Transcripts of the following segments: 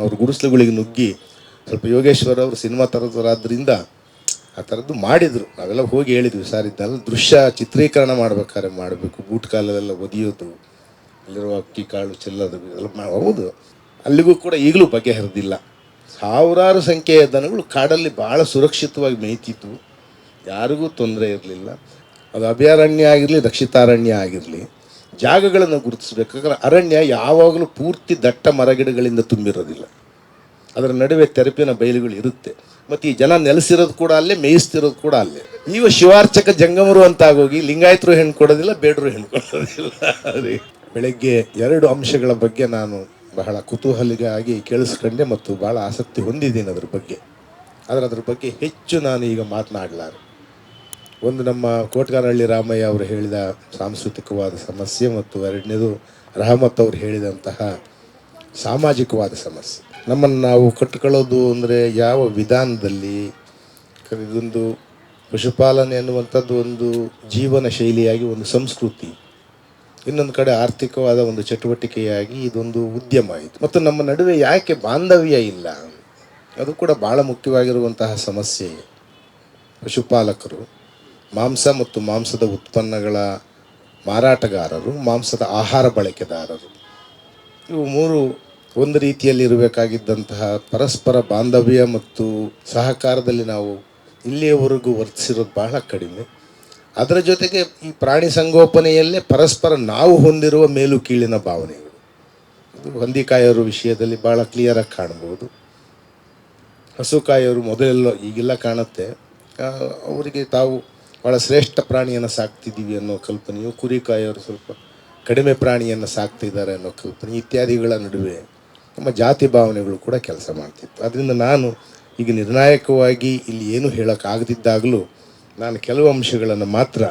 ಅವ್ರ ಗುಡಿಸ್ಲುಗಳಿಗೆ ನುಗ್ಗಿ ಸ್ವಲ್ಪ ಯೋಗೇಶ್ವರ ಅವರು ಸಿನಿಮಾ ಥರದವರಾದ್ರಿಂದ ಆ ಥರದ್ದು ಮಾಡಿದರು. ನಾವೆಲ್ಲ ಹೋಗಿ ಹೇಳಿದ್ವಿ, ಸರ್ ಇದನ್ನೆಲ್ಲ ದೃಶ್ಯ ಚಿತ್ರೀಕರಣ ಮಾಡ್ಬೇಕಾದ್ರೆ ಮಾಡಬೇಕು, ಬೂಟ್ ಕಾಲದೆಲ್ಲ ಒದಿಯೋದು, ಅಲ್ಲಿರುವ ಅಕ್ಕಿ ಕಾಳು ಚೆಲ್ಲೋದು ಎಲ್ಲ ಹೌದು. ಅಲ್ಲಿಗೂ ಕೂಡ ಈಗಲೂ ಬಗೆಹರಿದಿಲ್ಲ. ಸಾವಿರಾರು ಸಂಖ್ಯೆಯ ದನಗಳು ಕಾಡಲ್ಲಿ ಭಾಳ ಸುರಕ್ಷಿತವಾಗಿ ಮೇಯ್ತಿತ್ತು, ಯಾರಿಗೂ ತೊಂದರೆ ಇರಲಿಲ್ಲ. ಅದು ಅಭಯಾರಣ್ಯ ಆಗಿರಲಿ, ರಕ್ಷಿತಾರಣ್ಯ ಆಗಿರಲಿ, ಜಾಗಗಳನ್ನು ಗುರುತಿಸ್ಬೇಕಾದ್ರೆ ಅರಣ್ಯ ಯಾವಾಗಲೂ ಪೂರ್ತಿ ದಟ್ಟ ಮರಗಿಡಗಳಿಂದ ತುಂಬಿರೋದಿಲ್ಲ. ಅದರ ನಡುವೆ ತೆರಪಿನ ಬಯಲುಗಳು ಇರುತ್ತೆ. ಮತ್ತು ಈ ಜನ ನೆಲೆಸಿರೋದು ಕೂಡ ಅಲ್ಲೇ, ಮೇಯಿಸ್ತಿರೋದು ಕೂಡ ಅಲ್ಲೇ. ಈಗ ಶಿವಾರ್ಚಕ ಜಂಗಮರು ಅಂತ ಆಗೋಗಿ ಲಿಂಗಾಯತರು ಹೆಣ್ಣು ಕೊಡೋದಿಲ್ಲ, ಬೇಡರು ಹೆಣ್ಣು ಕೊಡೋದಿಲ್ಲ. ಅದೇ ಬೆಳಗ್ಗೆ 2 ಅಂಶಗಳ ಬಗ್ಗೆ ನಾನು ಬಹಳ ಕುತೂಹಲಿಗಾಗಿ ಕೇಳಿಸ್ಕೊಂಡೆ ಮತ್ತು ಭಾಳ ಆಸಕ್ತಿ ಹೊಂದಿದ್ದೀನಿ ಅದ್ರ ಬಗ್ಗೆ. ಆದರೆ ಅದ್ರ ಬಗ್ಗೆ ಹೆಚ್ಚು ನಾನು ಈಗ ಮಾತನಾಡಲಾರೆ. ಒಂದು ನಮ್ಮ ಕೋಟ್ಗಾನಹಳ್ಳಿ ರಾಮಯ್ಯ ಅವರು ಹೇಳಿದ ಸಾಂಸ್ಕೃತಿಕವಾದ ಸಮಸ್ಯೆ, ಮತ್ತು ಎರಡನೇದು ರಹಮತ್ ಅವರು ಹೇಳಿದಂತಹ ಸಾಮಾಜಿಕವಾದ ಸಮಸ್ಯೆ. ನಮ್ಮನ್ನು ನಾವು ಕಟ್ಟಿಕೊಳ್ಳೋದು ಅಂದರೆ ಯಾವ ವಿಧಾನದಲ್ಲಿ? ಇದೊಂದು ಪಶುಪಾಲನೆ ಅನ್ನುವಂಥದ್ದು ಒಂದು ಜೀವನ ಶೈಲಿಯಾಗಿ, ಒಂದು ಸಂಸ್ಕೃತಿ, ಇನ್ನೊಂದು ಕಡೆ ಆರ್ಥಿಕವಾದ ಒಂದು ಚಟುವಟಿಕೆಯಾಗಿ ಇದೊಂದು ಉದ್ಯಮ ಆಯಿತು. ಮತ್ತು ನಮ್ಮ ನಡುವೆ ಯಾಕೆ ಬಾಂಧವ್ಯ ಇಲ್ಲ? ಅದು ಕೂಡ ಭಾಳ ಮುಖ್ಯವಾಗಿರುವಂತಹ ಸಮಸ್ಯೆ. ಪಶುಪಾಲಕರು, ಮಾಂಸ ಮತ್ತು ಮಾಂಸದ ಉತ್ಪನ್ನಗಳ ಮಾರಾಟಗಾರರು, ಮಾಂಸದ ಆಹಾರ ಬಳಕೆದಾರರು, ಇವು ಮೂರು ಒಂದು ರೀತಿಯಲ್ಲಿ ಇರಬೇಕಾಗಿದ್ದಂತಹ ಪರಸ್ಪರ ಬಾಂಧವ್ಯ ಮತ್ತು ಸಹಕಾರದಲ್ಲಿ ನಾವು ಇಲ್ಲಿಯವರೆಗೂ ವರ್ತಿಸಿರೋದು ಬಹಳ ಕಡಿಮೆ. ಅದರ ಜೊತೆಗೆ ಈ ಪ್ರಾಣಿ ಸಂಗೋಪನೆಯಲ್ಲೇ ಪರಸ್ಪರ ನಾವು ಹೊಂದಿರುವ ಮೇಲು ಕೀಳಿನ ಭಾವನೆಗಳು, ಇದು ಹಂದಿಕಾಯೋರ ವಿಷಯದಲ್ಲಿ ಭಾಳ ಕ್ಲಿಯರಾಗಿ ಕಾಣ್ಬೋದು. ಹಸುಕಾಯೋರು ಮೊದಲೆಲ್ಲೋ, ಈಗೆಲ್ಲ ಕಾಣುತ್ತೆ, ಅವರಿಗೆ ತಾವು ಭಾಳ ಶ್ರೇಷ್ಠ ಪ್ರಾಣಿಯನ್ನು ಸಾಕ್ತಿದ್ದೀವಿ ಅನ್ನೋ ಕಲ್ಪನೆಯು, ಕುರಿಕಾಯೋರು ಸ್ವಲ್ಪ ಕಡಿಮೆ ಪ್ರಾಣಿಯನ್ನು ಸಾಕ್ತಿದ್ದಾರೆ ಅನ್ನೋ ಕಲ್ಪನೆ ಇತ್ಯಾದಿಗಳ ನಡುವೆ ನಮ್ಮ ಜಾತಿ ಭಾವನೆಗಳು ಕೂಡ ಕೆಲಸ ಮಾಡ್ತಿತ್ತು. ಅದರಿಂದ ನಾನು ಈಗ ನಿರ್ಣಾಯಕವಾಗಿ ಇಲ್ಲಿ ಏನು ಹೇಳೋಕ್ಕಾಗದಿದ್ದಾಗಲೂ ನಾನು ಕೆಲವು ಅಂಶಗಳನ್ನು ಮಾತ್ರ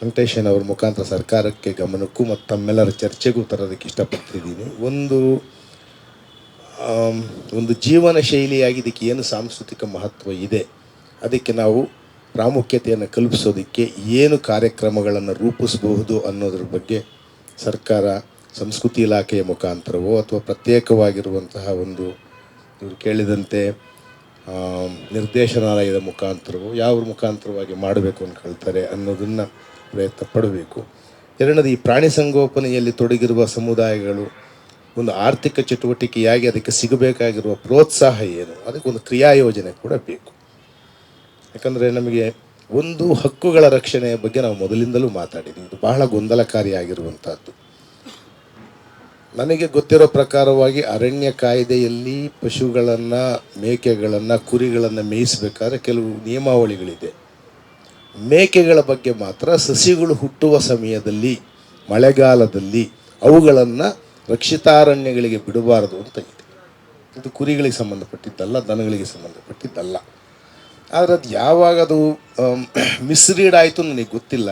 ವೆಂಕಟೇಶನ್ ಅವ್ರ ಮುಖಾಂತರ ಸರ್ಕಾರಕ್ಕೆ ಗಮನಕ್ಕೂ ಮತ್ತು ತಮ್ಮೆಲ್ಲರ ಚರ್ಚೆಗೂ ತರೋದಕ್ಕೆ ಇಷ್ಟಪಡ್ತಿದ್ದೀನಿ. ಒಂದು ಜೀವನ ಶೈಲಿಯಾಗಿ ಇದಕ್ಕೆ ಏನು ಸಾಂಸ್ಕೃತಿಕ ಮಹತ್ವ ಇದೆ, ಅದಕ್ಕೆ ನಾವು ಪ್ರಾಮುಖ್ಯತೆಯನ್ನು ಕಲ್ಪಿಸೋದಕ್ಕೆ ಏನು ಕಾರ್ಯಕ್ರಮಗಳನ್ನು ರೂಪಿಸಬಹುದು ಅನ್ನೋದ್ರ ಬಗ್ಗೆ ಸರ್ಕಾರ ಸಂಸ್ಕೃತಿ ಇಲಾಖೆಯ ಮುಖಾಂತರವೋ ಅಥವಾ ಪ್ರತ್ಯೇಕವಾಗಿರುವಂತಹ ಒಂದು ಇವರು ಕೇಳಿದಂತೆ ನಿರ್ದೇಶನಾಲಯದ ಮುಖಾಂತರವೋ ಯಾವ ಮುಖಾಂತರವಾಗಿ ಮಾಡಬೇಕು ಅಂದ್ಕೊಳ್ತಾರೆ ಅನ್ನೋದನ್ನು ಪ್ರಯತ್ನ ಪಡಬೇಕು. ಎರಡನೇದು, ಈ ಪ್ರಾಣಿ ಸಂಗೋಪನೆಯಲ್ಲಿ ತೊಡಗಿರುವ ಸಮುದಾಯಗಳು ಒಂದು ಆರ್ಥಿಕ ಚಟುವಟಿಕೆಯಾಗಿ ಅದಕ್ಕೆ ಸಿಗಬೇಕಾಗಿರುವ ಪ್ರೋತ್ಸಾಹ ಏನು, ಅದಕ್ಕೊಂದು ಕ್ರಿಯಾ ಯೋಜನೆ ಕೂಡ ಬೇಕು. ಯಾಕಂದರೆ ನಮಗೆ ಒಂದು ಹಕ್ಕುಗಳ ರಕ್ಷಣೆಯ ಬಗ್ಗೆ ನಾವು ಮೊದಲಿಂದಲೂ ಮಾತಾಡಿದ್ದೀವಿ, ಇದು ಬಹಳ ಗೊಂದಲಕಾರಿಯಾಗಿರುವಂಥದ್ದು. ನನಗೆ ಗೊತ್ತಿರೋ ಪ್ರಕಾರವಾಗಿ ಅರಣ್ಯ ಕಾಯ್ದೆಯಲ್ಲಿ ಪಶುಗಳನ್ನು, ಮೇಕೆಗಳನ್ನು, ಕುರಿಗಳನ್ನು ಮೇಯಿಸಬೇಕಾದ್ರೆ ಕೆಲವು ನಿಯಮಾವಳಿಗಳಿದೆ. ಮೇಕೆಗಳ ಬಗ್ಗೆ ಮಾತ್ರ ಸಸಿಗಳು ಹುಟ್ಟುವ ಸಮಯದಲ್ಲಿ, ಮಳೆಗಾಲದಲ್ಲಿ ಅವುಗಳನ್ನು ರಕ್ಷಿತಾರಣ್ಯಗಳಿಗೆ ಬಿಡಬಾರದು ಅಂತ ಇದೆ. ಇದು ಕುರಿಗಳಿಗೆ ಸಂಬಂಧಪಟ್ಟಿದ್ದಲ್ಲ, ದನಗಳಿಗೆ ಸಂಬಂಧಪಟ್ಟಿದ್ದಲ್ಲ. ಆದರೆ ಅದು ಯಾವಾಗ ಅದು ಮಿಸ್ರೀಡ್ ಆಯಿತು ನನಗೆ ಗೊತ್ತಿಲ್ಲ.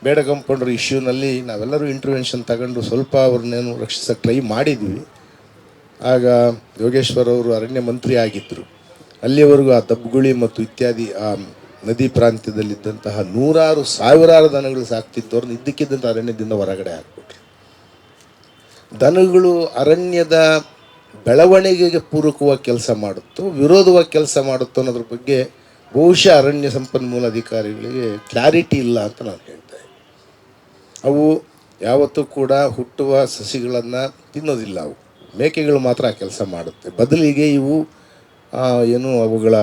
ಬೇಡ ಕಂಪೌಂಡರ್ ಇಶ್ಯೂನಲ್ಲಿ ನಾವೆಲ್ಲರೂ ಇಂಟರ್ವೆನ್ಷನ್ ತಗೊಂಡು ಸ್ವಲ್ಪ ಅವ್ರನ್ನೇನು ರಕ್ಷಿಸೋಕ್ಕೆ ಟ್ರೈ ಮಾಡಿದ್ವಿ. ಆಗ ಯೋಗೇಶ್ವರ್ ಅವರು ಅರಣ್ಯ ಮಂತ್ರಿ ಆಗಿದ್ದರು. ಅಲ್ಲಿಯವರೆಗೂ ಆ ದಬ್ಬಗುಳಿ ಮತ್ತು ಇತ್ಯಾದಿ ಆ ನದಿ ಪ್ರಾಂತ್ಯದಲ್ಲಿದ್ದಂತಹ ನೂರಾರು ಸಾವಿರಾರು ದನಗಳು ಸಾಕ್ತಿದ್ದವ್ರನ್ನ ಇದ್ದಕ್ಕಿದ್ದಂಥ ಅರಣ್ಯದಿಂದ ಹೊರಗಡೆ ಹಾಕ್ಬಿಟ್ರು. ದನಗಳು ಅರಣ್ಯದ ಬೆಳವಣಿಗೆಗೆ ಪೂರಕವಾಗಿ ಕೆಲಸ ಮಾಡುತ್ತೋ ವಿರೋಧವಾಗಿ ಕೆಲಸ ಮಾಡುತ್ತೋ ಅನ್ನೋದ್ರ ಬಗ್ಗೆ ಬಹುಶಃ ಅರಣ್ಯ ಸಂಪನ್ಮೂಲ ಅಧಿಕಾರಿಗಳಿಗೆ ಕ್ಲಾರಿಟಿ ಇಲ್ಲ ಅಂತ ನಾನು ಹೇಳ್ತೇನೆ. ಅವು ಯಾವತ್ತೂ ಕೂಡ ಹುಟ್ಟುವ ಸಸಿಗಳನ್ನು ತಿನ್ನೋದಿಲ್ಲ. ಅವು ಮೇಕೆಗಳು ಮಾತ್ರ ಆ ಕೆಲಸ ಮಾಡುತ್ತೆ. ಬದಲಿಗೆ ಇವು ಏನು ಅವುಗಳ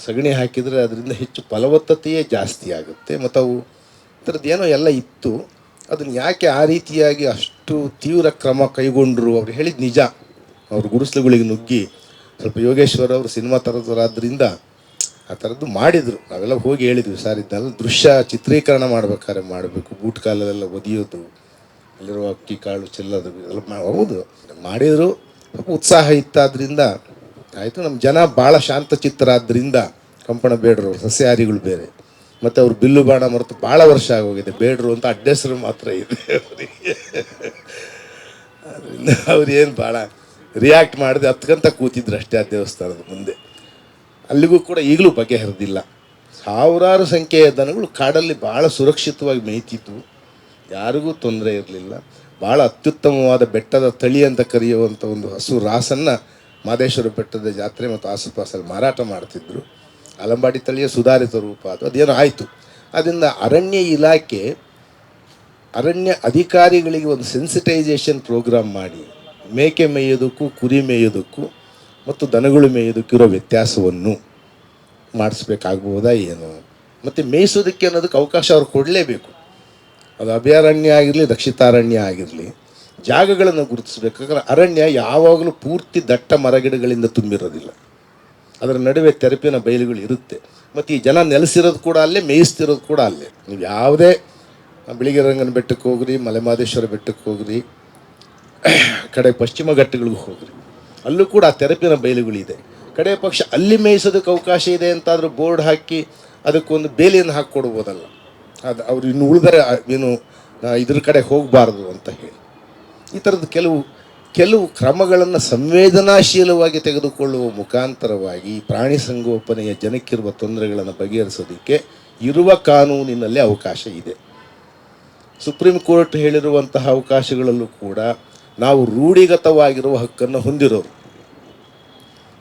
ಸಗಣಿ ಹಾಕಿದರೆ ಅದರಿಂದ ಹೆಚ್ಚು ಫಲವತ್ತತೆಯೇ ಜಾಸ್ತಿ ಆಗುತ್ತೆ. ಮತ್ತು ಅವು ಥರದ್ದು ಏನೋ ಎಲ್ಲ ಇತ್ತು. ಅದನ್ನು ಯಾಕೆ ಆ ರೀತಿಯಾಗಿ ಅಷ್ಟು ತೀವ್ರ ಕ್ರಮ ಕೈಗೊಂಡರು ಅವ್ರು ಹೇಳಿದ ನಿಜ. ಅವ್ರ ಗುಡಿಸ್ಲುಗಳಿಗೆ ನುಗ್ಗಿ ಸ್ವಲ್ಪ ಯೋಗೇಶ್ವರ ಅವರು ಸಿನಿಮಾ ಥರದವರಾದ್ರಿಂದ ಆ ಥರದ್ದು ಮಾಡಿದರು. ನಾವೆಲ್ಲ ಹೋಗಿ ಹೇಳಿದ್ವಿ, ಸರ್ ಇದನ್ನೆಲ್ಲ ದೃಶ್ಯ ಚಿತ್ರೀಕರಣ ಮಾಡ್ಬೇಕಾದ್ರೆ ಮಾಡಬೇಕು, ಬೂಟ್ ಕಾಲದೆಲ್ಲ ಒದಿಯೋದು, ಅಲ್ಲಿರುವ ಅಕ್ಕಿ ಕಾಳು ಚೆಲ್ಲೋದು ಎಲ್ಲ ಹೌದು ಮಾಡಿದರು. ಸ್ವಲ್ಪ ಉತ್ಸಾಹ ಇತ್ತಾದ್ರಿಂದ ಆಯಿತು. ನಮ್ಮ ಜನ ಭಾಳ ಶಾಂತಚಿತ್ತರಾದ್ದರಿಂದ, ಕಂಪಣ ಬೇಡರು ಸಸ್ಯಾಹಾರಿಗಳು ಬೇರೆ, ಮತ್ತು ಅವ್ರು ಬಿಲ್ಲು ಬಾಣ ಮರೆತು ಭಾಳ ವರ್ಷ ಆಗೋಗಿದೆ. ಬೇಡರು ಅಂತ ಅಡ್ಡೆಸರು ಮಾತ್ರ ಇದೆ ಅವರಿಗೆ. ಅದರಿಂದ ಅವ್ರೇನು ಭಾಳ ರಿಯಾಕ್ಟ್ ಮಾಡಿದೆ, ಹತ್ಕಂತ ಕೂತಿದ್ರು ಅಷ್ಟೇ ಆ ದೇವಸ್ಥಾನದ ಮುಂದೆ. ಅಲ್ಲಿಗೂ ಕೂಡ ಈಗಲೂ ಬಗೆಹರಿದಿಲ್ಲ. ಸಾವಿರಾರು ಸಂಖ್ಯೆಯ ದನಗಳು ಕಾಡಲ್ಲಿ ಭಾಳ ಸುರಕ್ಷಿತವಾಗಿ ಮೇಯ್ತಿತ್ತು, ಯಾರಿಗೂ ತೊಂದರೆ ಇರಲಿಲ್ಲ. ಭಾಳ ಅತ್ಯುತ್ತಮವಾದ ಬೆಟ್ಟದ ತಳಿ ಅಂತ ಕರೆಯುವಂಥ ಒಂದು ಹಸು ರಾಸನ್ನು ಮಾದೇಶ್ವರ ಬೆಟ್ಟದ ಜಾತ್ರೆ ಮತ್ತು ಆಸುಪಾಸಲ್ಲಿ ಮಾರಾಟ ಮಾಡ್ತಿದ್ರು. ಅಲಂಬಾಡಿ ತಳಿಯ ಸುಧಾರಿತ ರೂಪ ಅದೇನೋ ಆಯಿತು. ಅದರಿಂದ ಅರಣ್ಯ ಇಲಾಖೆ ಅರಣ್ಯ ಅಧಿಕಾರಿಗಳಿಗೆ ಒಂದು ಸೆನ್ಸಿಟೈಸೇಷನ್ ಪ್ರೋಗ್ರಾಮ್ ಮಾಡಿ ಮೇಕೆ ಮೇಯೋದಕ್ಕೂ ಕುರಿ ಮೇಯೋದಕ್ಕೂ ಮತ್ತು ದನಗಳು ಮೇಯೋದಕ್ಕೂ ಇರೋ ವ್ಯತ್ಯಾಸವನ್ನು ಮಾಡಿಸ್ಬೇಕಾಗ್ಬೋದಾ ಏನು, ಮತ್ತು ಮೇಯಿಸೋದಕ್ಕೆ ಅನ್ನೋದಕ್ಕೆ ಅವಕಾಶ ಅವ್ರು ಕೊಡಲೇಬೇಕು. ಅದು ಅಭಯಾರಣ್ಯ ಆಗಿರಲಿ, ರಕ್ಷಿತಾರಣ್ಯ ಆಗಿರಲಿ, ಜಾಗಗಳನ್ನು ಗುರುತಿಸ್ಬೇಕಾದ್ರೆ ಅರಣ್ಯ ಯಾವಾಗಲೂ ಪೂರ್ತಿ ದಟ್ಟ ಮರಗಿಡಗಳಿಂದ ತುಂಬಿರೋದಿಲ್ಲ. ಅದರ ನಡುವೆ ತೆರಪಿನ ಬಯಲುಗಳು ಇರುತ್ತೆ. ಮತ್ತು ಈ ಜನ ನೆಲೆಸಿರೋದು ಕೂಡ ಅಲ್ಲೇ, ಮೇಯಿಸ್ತಿರೋದು ಕೂಡ ಅಲ್ಲೇ. ನೀವು ಯಾವುದೇ ಬಿಳಿಗಿರಂಗನ ಬೆಟ್ಟಕ್ಕೆ ಹೋಗ್ರಿ, ಮಲೆಮಹದೇಶ್ವರ ಬೆಟ್ಟಕ್ಕೆ ಹೋಗ್ರಿ, ಕಡೆ ಪಶ್ಚಿಮ ಘಟ್ಟಗಳಿಗೂ ಹೋಗ್ರಿ, ಅಲ್ಲೂ ಕೂಡ ಆ ತೆರಪಿನ ಬಯಲುಗಳಿದೆ. ಕಡೆ ಪಕ್ಷ ಅಲ್ಲಿ ಮೇಯಿಸೋದಕ್ಕೆ ಅವಕಾಶ ಇದೆ ಅಂತಾದರೂ ಬೋರ್ಡ್ ಹಾಕಿ ಅದಕ್ಕೊಂದು ಬೇಲಿಯನ್ನು ಹಾಕಿಕೊಡ್ಬೋದಲ್ಲ. ಅದು ಅವ್ರು ಇನ್ನು ಉಳಿದರೆ ಏನು ಇದ್ರ ಕಡೆ ಹೋಗಬಾರ್ದು ಅಂತ ಹೇಳಿ ಈ ಥರದ್ದು ಕೆಲವು ಕ್ರಮಗಳನ್ನು ಸಂವೇದನಾಶೀಲವಾಗಿ ತೆಗೆದುಕೊಳ್ಳುವ ಮುಖಾಂತರವಾಗಿ ಪ್ರಾಣಿ ಸಂಗೋಪನೆಯ ಜನಕ್ಕಿರುವ ತೊಂದರೆಗಳನ್ನು ಬಗೆಹರಿಸೋದಕ್ಕೆ ಇರುವ ಕಾನೂನಿನಲ್ಲಿ ಅವಕಾಶ ಇದೆ. ಸುಪ್ರೀಂ ಕೋರ್ಟ್ ಹೇಳಿರುವಂತಹ ಅವಕಾಶಗಳಲ್ಲೂ ಕೂಡ ನಾವು ರೂಢಿಗತವಾಗಿರುವ ಹಕ್ಕನ್ನು ಹೊಂದಿರೋರು.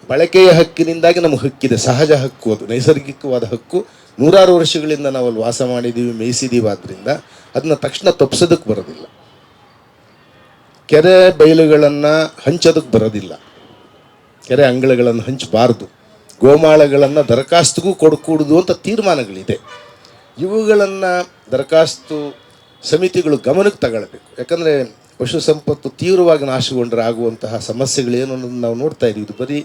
ಬಳಕೆಯ ಹಕ್ಕಿನಿಂದಾಗಿ ನಮಗೆ ಹಕ್ಕಿದೆ, ಸಹಜ ಹಕ್ಕು, ಅದು ನೈಸರ್ಗಿಕವಾದ ಹಕ್ಕು. ನೂರಾರು ವರ್ಷಗಳಿಂದ ನಾವು ಅಲ್ಲಿ ವಾಸ ಮಾಡಿದ್ದೀವಿ, ಮೇಯಿಸಿದ್ದೀವಿ. ಆದ್ದರಿಂದ ಅದನ್ನ ತಕ್ಷಣ ತಪ್ಪಿಸೋದಕ್ಕೆ ಬರೋದಿಲ್ಲ. ಕೆರೆ ಬಯಲುಗಳನ್ನು ಹಂಚೋದಕ್ಕೆ ಬರೋದಿಲ್ಲ, ಕೆರೆ ಅಂಗಳಗಳನ್ನು ಹಂಚಬಾರ್ದು, ಗೋಮಾಳಗಳನ್ನು ದರಖಾಸ್ತಿಗೂ ಕೊಡಕೂಡದು ಅಂತ ತೀರ್ಮಾನಗಳಿದೆ. ಇವುಗಳನ್ನು ದರಖಾಸ್ತು ಸಮಿತಿಗಳು ಗಮನಕ್ಕೆ ತಗೊಳ್ಬೇಕು. ಯಾಕಂದರೆ ಪಶು ಸಂಪತ್ತು ತೀವ್ರವಾಗಿ ನಾಶಗೊಂಡ್ರೆ ಆಗುವಂತಹ ಸಮಸ್ಯೆಗಳೇನು ಅನ್ನೋದನ್ನು ನಾವು ನೋಡ್ತಾ ಇದ್ದೀವಿ. ಇದು ಬರೀ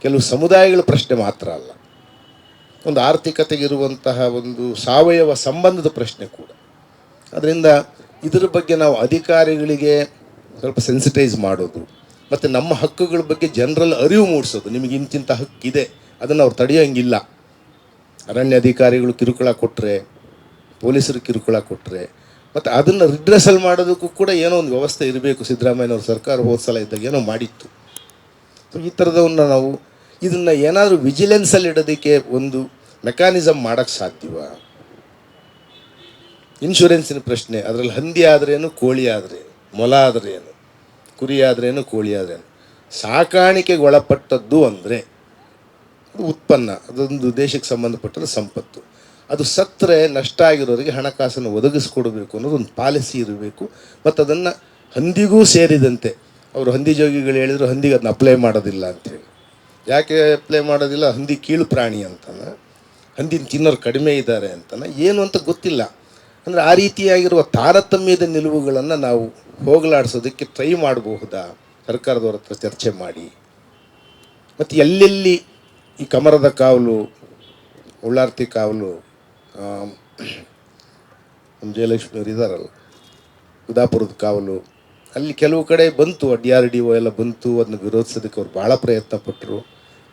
ಕೆಲವು ಸಮುದಾಯಗಳ ಪ್ರಶ್ನೆ ಮಾತ್ರ ಅಲ್ಲ, ಒಂದು ಆರ್ಥಿಕತೆಗಿರುವಂತಹ ಒಂದು ಸಾವಯವ ಸಂಬಂಧದ ಪ್ರಶ್ನೆ ಕೂಡ. ಅದರಿಂದ ಇದರ ಬಗ್ಗೆ ನಾವು ಅಧಿಕಾರಿಗಳಿಗೆ ಸ್ವಲ್ಪ ಸೆನ್ಸಿಟೈಸ್ ಮಾಡೋದು ಮತ್ತು ನಮ್ಮ ಹಕ್ಕುಗಳ ಬಗ್ಗೆ ಜನರಲ್ ಅರಿವು ಮೂಡಿಸೋದು. ನಿಮಗೆ ಇಂತಿಂಥ ಹಕ್ಕಿದೆ, ಅದನ್ನು ಅವ್ರು ತಡೆಯೋಂಗಿಲ್ಲ. ಅರಣ್ಯ ಅಧಿಕಾರಿಗಳು ಕಿರುಕುಳ ಕೊಟ್ಟರೆ, ಪೊಲೀಸರು ಕಿರುಕುಳ ಕೊಟ್ಟರೆ, ಮತ್ತು ಅದನ್ನು ರಿಡ್ರೆಸಲ್ ಮಾಡೋದಕ್ಕೂ ಕೂಡ ಏನೋ ಒಂದು ವ್ಯವಸ್ಥೆ ಇರಬೇಕು. ಸಿದ್ದರಾಮಯ್ಯನವ್ರ ಸರ್ಕಾರ ಹೋದ ಸಲ ಇದ್ದಾಗ ಏನೋ ಮಾಡಿತ್ತು. ಸೊ ಈ ಥರದವನ್ನ ನಾವು ಇದನ್ನು ಏನಾದರೂ ವಿಜಿಲೆನ್ಸಲ್ಲಿ ಇಡೋದಕ್ಕೆ ಒಂದು ಮೆಕ್ಯಾನಿಸಮ್ ಮಾಡೋಕ್ಕೆ ಸಾಧ್ಯವ? ಇನ್ಶೂರೆನ್ಸಿನ ಪ್ರಶ್ನೆ, ಅದರಲ್ಲಿ ಹಂದಿ ಆದ್ರೇನು, ಕೋಳಿ ಆದ್ರೇನು, ಮೊಲ ಆದ್ರೇನು, ಕುರಿ ಆದ್ರೇನು, ಕೋಳಿ ಆದ್ರೇನು, ಸಾಕಾಣಿಕೆಗೆ ಒಳಪಟ್ಟದ್ದು ಅಂದರೆ ಅದು ಉತ್ಪನ್ನ, ಅದೊಂದು ದೇಶಕ್ಕೆ ಸಂಬಂಧಪಟ್ಟದ ಸಂಪತ್ತು. ಅದು ಸತ್ತರೆ ನಷ್ಟ ಆಗಿರೋರಿಗೆ ಹಣಕಾಸನ್ನು ಒದಗಿಸ್ಕೊಡ್ಬೇಕು ಅನ್ನೋದು ಒಂದು ಪಾಲಿಸಿ ಇರಬೇಕು. ಮತ್ತು ಅದನ್ನು ಹಂದಿಗೂ ಸೇರಿದಂತೆ, ಅವರು ಹಂದಿ ಜೋಗಿಗಳು ಹೇಳಿದ್ರು ಹಂದಿಗೆ ಅದನ್ನ ಅಪ್ಲೈ ಮಾಡೋದಿಲ್ಲ ಅಂಥೇಳಿ. ಯಾಕೆ ಅಪ್ಲೈ ಮಾಡೋದಿಲ್ಲ? ಹಂದಿ ಕೀಳು ಪ್ರಾಣಿ ಅಂತಾನೆ, ಹಂದಿನ ತಿನ್ನೋರು ಕಡಿಮೆ ಇದ್ದಾರೆ ಅಂತಾನೆ, ಏನು ಅಂತ ಗೊತ್ತಿಲ್ಲ. ಅಂದರೆ ಆ ರೀತಿಯಾಗಿರುವ ತಾರತಮ್ಯದ ನಿಲುವುಗಳನ್ನು ನಾವು ಹೋಗಲಾಡಿಸೋದಕ್ಕೆ ಟ್ರೈ ಮಾಡಬಹುದಾ? ಸರ್ಕಾರದವ್ರ ಹತ್ರ ಚರ್ಚೆ ಮಾಡಿ. ಮತ್ತು ಎಲ್ಲೆಲ್ಲಿ ಈ ಕಮರದ ಕಾವಲು, ಉಳ್ಳಾರ್ತಿ ಕಾವಲು, ನಮ್ಮ ಜಯಲಕ್ಷ್ಮಿಯವರು ಇದ್ದಾರಲ್ಲ, ಉದಾಪುರದ ಕಾವಲು, ಅಲ್ಲಿ ಕೆಲವು ಕಡೆ ಬಂತು, DRDO ಎಲ್ಲ ಬಂತು, ಅದನ್ನು ವಿರೋಧಿಸೋದಕ್ಕೆ ಅವ್ರು ಭಾಳ ಪ್ರಯತ್ನ ಪಟ್ಟರು,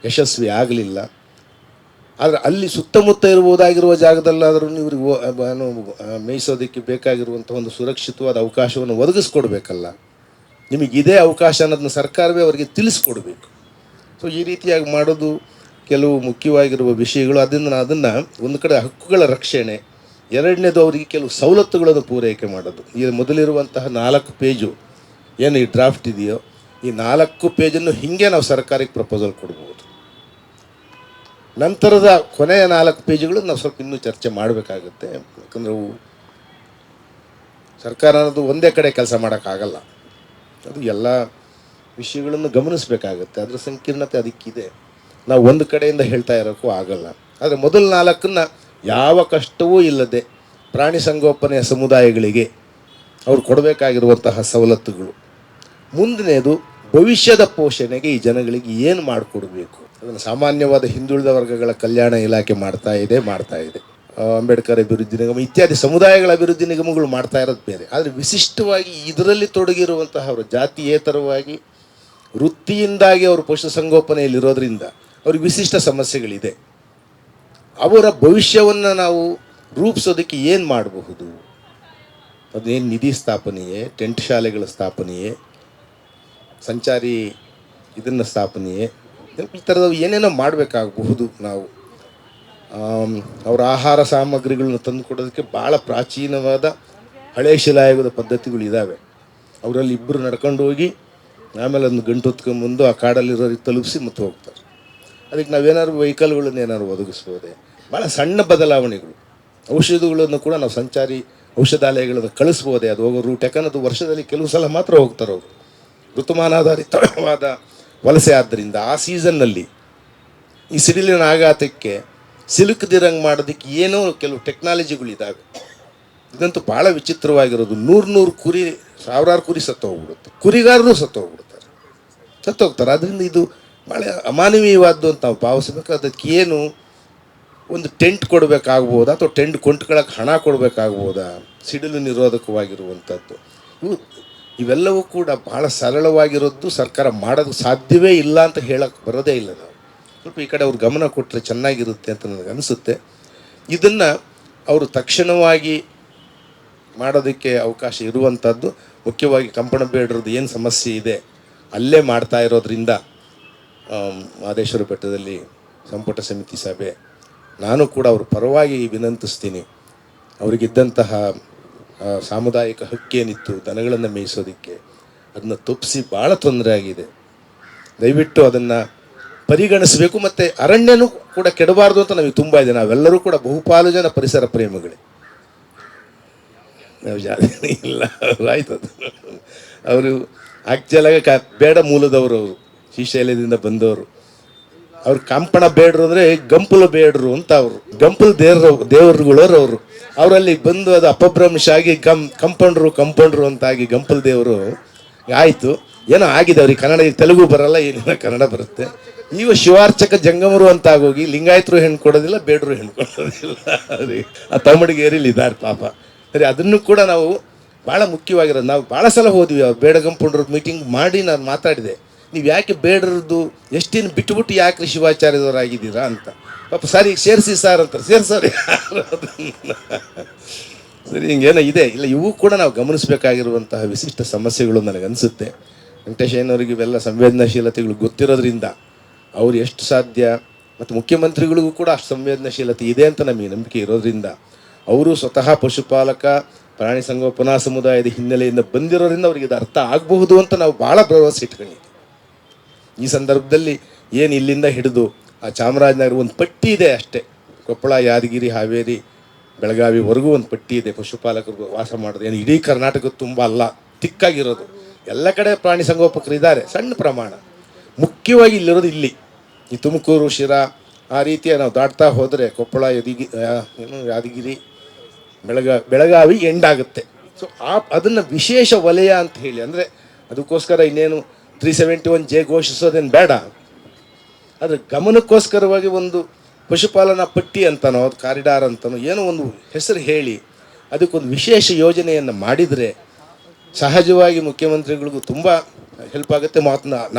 ಯಶಸ್ವಿ ಆಗಲಿಲ್ಲ. ಆದರೆ ಅಲ್ಲಿ ಸುತ್ತಮುತ್ತ ಇರ್ಬೋದಾಗಿರುವ ಜಾಗದಲ್ಲಾದರೂ ಇವ್ರಿಗೆ ಮೇಯಿಸೋದಕ್ಕೆ ಬೇಕಾಗಿರುವಂಥ ಒಂದು ಸುರಕ್ಷಿತವಾದ ಅವಕಾಶವನ್ನು ಒದಗಿಸ್ಕೊಡ್ಬೇಕಲ್ಲ. ನಿಮಗಿದೆ ಅವಕಾಶ ಅನ್ನೋದನ್ನ ಸರ್ಕಾರವೇ ಅವರಿಗೆ ತಿಳಿಸ್ಕೊಡ್ಬೇಕು. ಸೊ ಈ ರೀತಿಯಾಗಿ ಮಾಡೋದು ಕೆಲವು ಮುಖ್ಯವಾಗಿರುವ ವಿಷಯಗಳು. ಅದನ್ನು ಒಂದು ಕಡೆ ಹಕ್ಕುಗಳ ರಕ್ಷಣೆ, ಎರಡನೇದು ಅವರಿಗೆ ಕೆಲವು ಸವಲತ್ತುಗಳನ್ನು ಪೂರೈಕೆ ಮಾಡೋದು. ಈ ಮೊದಲಿರುವಂತಹ 4 ಪೇಜು ಏನು ಈ ಡ್ರಾಫ್ಟ್ ಇದೆಯೋ, ಈ 4 ಪೇಜನ್ನು ಹೀಗೆ ನಾವು ಸರ್ಕಾರಕ್ಕೆ ಪ್ರಪೋಸಲ್ ಕೊಡ್ಬೋದು. ನಂತರದ ಕೊನೆಯ 4 ಪೇಜುಗಳು ನಾವು ಸ್ವಲ್ಪ ಇನ್ನೂ ಚರ್ಚೆ ಮಾಡಬೇಕಾಗುತ್ತೆ. ಯಾಕಂದರೆ ಸರ್ಕಾರ ಅನ್ನೋದು ಒಂದೇ ಕಡೆ ಕೆಲಸ ಮಾಡೋಕ್ಕಾಗಲ್ಲ, ಅದು ಎಲ್ಲ ವಿಷಯಗಳನ್ನು ಗಮನಿಸಬೇಕಾಗತ್ತೆ. ಅದರ ಸಂಕೀರ್ಣತೆ ಅದಕ್ಕಿದೆ. ನಾವು ಒಂದು ಕಡೆಯಿಂದ ಹೇಳ್ತಾ ಇರೋಕ್ಕೂ ಆಗಲ್ಲ. ಆದರೆ ಮೊದಲು 4 ಯಾವ ಕಷ್ಟವೂ ಇಲ್ಲದೆ ಪ್ರಾಣಿ ಸಂಗೋಪನೆಯ ಸಮುದಾಯಗಳಿಗೆ ಅವ್ರು ಕೊಡಬೇಕಾಗಿರುವಂತಹ ಸವಲತ್ತುಗಳು. ಮುಂದಿನದು ಭವಿಷ್ಯದ ಪೋಷಣೆಗೆ ಈ ಜನಗಳಿಗೆ ಏನು ಮಾಡಿಕೊಡ್ಬೇಕು, ಅದನ್ನು ಸಾಮಾನ್ಯವಾದ ಹಿಂದುಳಿದ ವರ್ಗಗಳ ಕಲ್ಯಾಣ ಇಲಾಖೆ ಮಾಡ್ತಾ ಇದೆ. ಅಂಬೇಡ್ಕರ್ ಅಭಿವೃದ್ಧಿ ನಿಗಮ ಇತ್ಯಾದಿ ಸಮುದಾಯಗಳ ಅಭಿವೃದ್ಧಿ ನಿಗಮಗಳು ಮಾಡ್ತಾ ಇರೋದು ಬೇರೆ. ಆದರೆ ವಿಶಿಷ್ಟವಾಗಿ ಇದರಲ್ಲಿ ತೊಡಗಿರುವಂತಹ ಅವರು ಜಾತಿಯೇತರವಾಗಿ ವೃತ್ತಿಯಿಂದಾಗಿ ಅವರು ಪಶುಸಂಗೋಪನೆಯಲ್ಲಿರೋದ್ರಿಂದ ಅವ್ರಿಗೆ ವಿಶಿಷ್ಟ ಸಮಸ್ಯೆಗಳಿದೆ. ಅವರ ಭವಿಷ್ಯವನ್ನು ನಾವು ರೂಪಿಸೋದಕ್ಕೆ ಏನು ಮಾಡಬಹುದು? ಅದೇನು ನಿಧಿ ಸ್ಥಾಪನೆಯೇ, ಟೆಂಟ್ ಶಾಲೆಗಳ ಸ್ಥಾಪನೆಯೇ, ಸಂಚಾರಿ ಇದನ್ನು ಸ್ಥಾಪನೆಯೇ, ಈ ಥರದ ಏನೇನೋ ಮಾಡಬೇಕಾಗಬಹುದು. ನಾವು ಅವರ ಆಹಾರ ಸಾಮಗ್ರಿಗಳನ್ನು ತಂದು ಕೊಡೋದಕ್ಕೆ ಭಾಳ ಪ್ರಾಚೀನವಾದ ಹಳೆಯ ಶಿಲಾಯುಗದ ಪದ್ಧತಿಗಳು ಇದ್ದಾವೆ. ಅವರಲ್ಲಿ ಇಬ್ಬರು ನಡ್ಕೊಂಡು ಹೋಗಿ ಆಮೇಲೆ ಒಂದು ಗಂಟು ಹೊತ್ಕೊಂಬಂದು ಆ ಕಾಡಲ್ಲಿರೋರಿಗೆ ತಲುಪಿಸಿ ಮತ್ತೆ ಹೋಗ್ತಾರೆ. ಅದಕ್ಕೆ ನಾವೇನಾದ್ರು ವೆಹಿಕಲ್ಗಳನ್ನ ಏನಾದ್ರು ಒದಗಿಸ್ಬೋದೆ? ಭಾಳ ಸಣ್ಣ ಬದಲಾವಣೆಗಳು. ಔಷಧಿಗಳನ್ನು ಕೂಡ ನಾವು ಸಂಚಾರಿ ಔಷಧಾಲಯಗಳನ್ನು ಕಳಿಸ್ಬೋದೆ? ಅದು ಹೋಗೋ ರೂಟ್, ಯಾಕಂದ್ರೆ ಅದು ವರ್ಷದಲ್ಲಿ ಕೆಲವು ಸಲ ಮಾತ್ರ ಹೋಗ್ತಾರೆ ಅವರು, ಋತುಮಾನಾಧಾರಿತವಾದ ವಲಸೆ. ಆದ್ದರಿಂದ ಆ ಸೀಸನ್ನಲ್ಲಿ ಈ ಸಿಡಿಲಿನ ಆಘಾತಕ್ಕೆ ಸಿಲುಕದಿರಂಗೆ ಮಾಡೋದಕ್ಕೆ ಏನೋ ಕೆಲವು ಟೆಕ್ನಾಲಜಿಗಳಿದ್ದಾವೆ. ಇದಂತೂ ಭಾಳ ವಿಚಿತ್ರವಾಗಿರೋದು. 100 ಕುರಿ, ಸಾವಿರಾರು ಕುರಿ ಸತ್ತೋಗ್ಬಿಡುತ್ತೆ, ಕುರಿಗಾರರು ಸತ್ತೋಗ್ತಾರೆ. ಅದರಿಂದ ಇದು ಭಾಳ ಅಮಾನವೀಯವಾದ್ದು ಅಂತ ನಾವು ಭಾವಿಸ್ಬೇಕು. ಅದಕ್ಕೆ ಏನು ಒಂದು ಟೆಂಟ್ ಕೊಡಬೇಕಾಗ್ಬೋದಾ, ಅಥವಾ ಟೆಂಟ್ ಕೊಂಡ್ಕೊಳ್ಳೋಕೆ ಹಣ ಕೊಡಬೇಕಾಗ್ಬೋದಾ? ಸಿಡಿಲು ನಿರೋಧಕವಾಗಿರುವಂಥದ್ದು ಇವೆಲ್ಲವೂ ಕೂಡ ಭಾಳ ಸರಳವಾಗಿರೋದು. ಸರ್ಕಾರ ಮಾಡೋದು ಸಾಧ್ಯವೇ ಇಲ್ಲ ಅಂತ ಹೇಳಕ್ಕೆ ಬರೋದೇ ಇಲ್ಲ. ನಾವು ಸ್ವಲ್ಪ ಈ ಕಡೆ ಅವ್ರು ಗಮನ ಕೊಟ್ಟರೆ ಚೆನ್ನಾಗಿರುತ್ತೆ ಅಂತ ನನಗೆ ಅನಿಸುತ್ತೆ. ಇದನ್ನು ಅವರು ತಕ್ಷಣವಾಗಿ ಮಾಡೋದಕ್ಕೆ ಅವಕಾಶ ಇರುವಂಥದ್ದು. ಮುಖ್ಯವಾಗಿ ಕಂಪನಬೇಡರದ್ದು ಏನು ಸಮಸ್ಯೆ ಇದೆ ಅಲ್ಲೇ ಮಾಡ್ತಾ ಇರೋದ್ರಿಂದ ಮಹದೇಶ್ವರ ಬೆಟ್ಟದಲ್ಲಿ ಸಂಪುಟ ಸಮಿತಿ ಸಭೆ, ನಾನು ಕೂಡ ಅವ್ರ ಪರವಾಗಿ ವಿನಂತಿಸ್ತೀನಿ. ಅವರಿಗಿದ್ದಂತಹ ಸಾಮುದಾಯಿಕ ಹಕ್ಕೇನಿತ್ತು ದನಗಳನ್ನು ಮೇಯಿಸೋದಕ್ಕೆ, ಅದನ್ನು ತಪ್ಪಿಸಿ ಭಾಳ ತೊಂದರೆ ಆಗಿದೆ. ದಯವಿಟ್ಟು ಅದನ್ನು ಪರಿಗಣಿಸಬೇಕು. ಮತ್ತು ಅರಣ್ಯನೂ ಕೂಡ ಕೆಡಬಾರ್ದು ಅಂತ ನಮಗೆ ತುಂಬ ಇದೆ. ನಾವೆಲ್ಲರೂ ಕೂಡ ಬಹುಪಾಲು ಜನ ಪರಿಸರ ಪ್ರೇಮಿಗಳೇ. ನಾವು ಜಾತಿ ಇಲ್ಲ, ಆಯ್ತು. ಅವರು ಆ್ಯಕ್ಚುಲಾಗಿ ಬೇಡ ಮೂಲದವರು, ಅವರು ಶ್ರೀಶೈಲದಿಂದ ಬಂದವರು. ಅವ್ರು ಕಂಪಣ ಬೇಡರು ಅಂದರೆ ಗಂಪಲು ಬೇಡರು ಅಂತ. ಅವರು ಗಂಪಲು ದೇವರುಗಳವರು. ಅವರಲ್ಲಿ ಬಂದು ಅದು ಅಪಭ್ರಂಶ ಆಗಿ ಕಂಪೌಂಡ್ರು ಅಂತಾಗಿ ಗಂಪಲು ದೇವರು ಆಯಿತು. ಏನೋ ಆಗಿದೆ ಅವ್ರಿಗೆ. ಕನ್ನಡ, ತೆಲುಗು ಬರಲ್ಲ, ಏನಿಲ್ಲ, ಕನ್ನಡ ಬರುತ್ತೆ. ಈಗ ಶಿವಾರ್ಚಕ ಜಂಗಮರು ಅಂತ ಆಗೋಗಿ ಲಿಂಗಾಯತರು ಹೆಣ್ಣು ಕೊಡೋದಿಲ್ಲ, ಬೇಡರು ಹೆಣ್ಣು ಕೊಡೋದಿಲ್ಲ. ಆ ತಮಿಳಿಗೇರಿಲಿ ಇದ್ದಾರೆ ಪಾಪ. ಸರಿ, ಅದನ್ನು ಕೂಡ ನಾವು ಭಾಳ ಮುಖ್ಯವಾಗಿರೋದು. ನಾವು ಭಾಳ ಸಲ ಹೋದ್ವಿ ಅವ್ರು ಬೇಡ ಗಂಪೌಂಡ್ರ ಮೀಟಿಂಗ್ ಮಾಡಿ. ನಾನು ಮಾತಾಡಿದೆ, ನೀವು ಯಾಕೆ ಬೇಡರದ್ದು ಎಷ್ಟಿನ ಬಿಟ್ಟುಬಿಟ್ಟು ಯಾಕೆ ಶಿವಾಚಾರ್ಯದವರಾಗಿದ್ದೀರಾ ಅಂತ. ಪಾಪ ಸರ್ ಈಗ ಸೇರಿಸಿ ಸಾರ್ ಅಂತಾರೆ. ಸೇರ್ಸೋರು ಸರಿ, ಹಿಂಗೇನೋ ಇದೆ ಇಲ್ಲ. ಇವು ಕೂಡ ನಾವು ಗಮನಿಸಬೇಕಾಗಿರುವಂತಹ ವಿಶಿಷ್ಟ ಸಮಸ್ಯೆಗಳು ನನಗನ್ಸುತ್ತೆ. ವೆಂಕಟೇಶಯ್ಯನವ್ರಿಗೆ ಇವೆಲ್ಲ ಸಂವೇದನಾಶೀಲತೆಗಳು ಗೊತ್ತಿರೋದ್ರಿಂದ ಅವ್ರು ಎಷ್ಟು ಸಾಧ್ಯ, ಮತ್ತು ಮುಖ್ಯಮಂತ್ರಿಗಳಿಗೂ ಕೂಡ ಅಷ್ಟು ಸಂವೇದನಾಶೀಲತೆ ಇದೆ ಅಂತ ನಮಗೆ ನಂಬಿಕೆ ಇರೋದ್ರಿಂದ, ಅವರು ಸ್ವತಃ ಪಶುಪಾಲಕ ಪ್ರಾಣಿ ಸಂಗೋಪನಾ ಸಮುದಾಯದ ಹಿನ್ನೆಲೆಯಿಂದ ಬಂದಿರೋದ್ರಿಂದ ಅವ್ರಿಗೆ ಇದು ಅರ್ಥ ಆಗಬಹುದು ಅಂತ ನಾವು ಭಾಳ ಭರವಸೆ ಇಟ್ಕೊಂಡಿದ್ದೀವಿ. ಈ ಸಂದರ್ಭದಲ್ಲಿ ಏನು ಇಲ್ಲಿಂದ ಹಿಡಿದು ಆ ಚಾಮರಾಜನಗರ ಒಂದು ಪಟ್ಟಿ ಇದೆ ಅಷ್ಟೇ. ಕೊಪ್ಪಳ, ಯಾದಗಿರಿ, ಹಾವೇರಿ, ಬೆಳಗಾವಿವರೆಗೂ ಒಂದು ಪಟ್ಟಿ ಇದೆ ಪಶುಪಾಲಕರು ವಾಸ ಮಾಡೋದು. ಏನು ಇಡೀ ಕರ್ನಾಟಕದ ತುಂಬ ಅಲ್ಲ, ತಿಕ್ಕಾಗಿರೋದು. ಎಲ್ಲ ಕಡೆ ಪ್ರಾಣಿ ಸಂಗೋಪಕರು ಇದ್ದಾರೆ, ಸಣ್ಣ ಪ್ರಮಾಣ. ಮುಖ್ಯವಾಗಿ ಇಲ್ಲಿರೋದು ಇಲ್ಲಿ ಈ ತುಮಕೂರು, ಶಿರಾ, ಆ ರೀತಿಯ ನಾವು ದಾಟ್ತಾ ಹೋದರೆ ಕೊಪ್ಪಳ, ಯಾದಗಿರಿ, ಬೆಳಗಾವಿ ಎಂಡಾಗುತ್ತೆ. ಸೊ ಅದನ್ನು ವಿಶೇಷ ವಲಯ ಅಂತ ಹೇಳಿ, ಅಂದರೆ ಅದಕ್ಕೋಸ್ಕರ ಇನ್ನೇನು 371J ಘೋಷಿಸೋದೇನು ಬೇಡ. ಆದರೆ ಗಮನಕ್ಕೋಸ್ಕರವಾಗಿ ಒಂದು ಪಶುಪಾಲನಾ ಪಟ್ಟಿ ಅಂತನೋ, ಅದು ಕಾರಿಡಾರ್ ಅಂತನೋ, ಏನೋ ಒಂದು ಹೆಸರು ಹೇಳಿ ಅದಕ್ಕೊಂದು ವಿಶೇಷ ಯೋಜನೆಯನ್ನು ಮಾಡಿದರೆ ಸಹಜವಾಗಿ ಮುಖ್ಯಮಂತ್ರಿಗಳಿಗೂ ತುಂಬ ಹೆಲ್ಪ್ ಆಗುತ್ತೆ.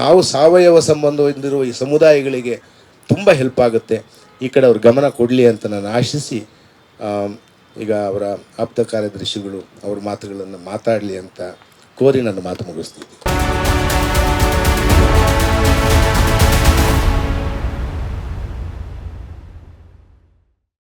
ನಾವು ಸಾವಯವ ಸಂಬಂಧ ಹೊಂದಿರುವ ಈ ಸಮುದಾಯಗಳಿಗೆ ತುಂಬ ಹೆಲ್ಪ್ ಆಗುತ್ತೆ. ಈ ಕಡೆ ಅವ್ರು ಗಮನ ಕೊಡಲಿ ಅಂತ ನಾನು ಆಶಿಸಿ, ಈಗ ಅವರ ಆಪ್ತ ಕಾರ್ಯದರ್ಶಿಗಳು ಅವ್ರ ಮಾತುಗಳನ್ನು ಮಾತಾಡಲಿ ಅಂತ ಕೋರಿ ನನ್ನ ಮಾತು ಮುಗಿಸ್ತೀನಿ.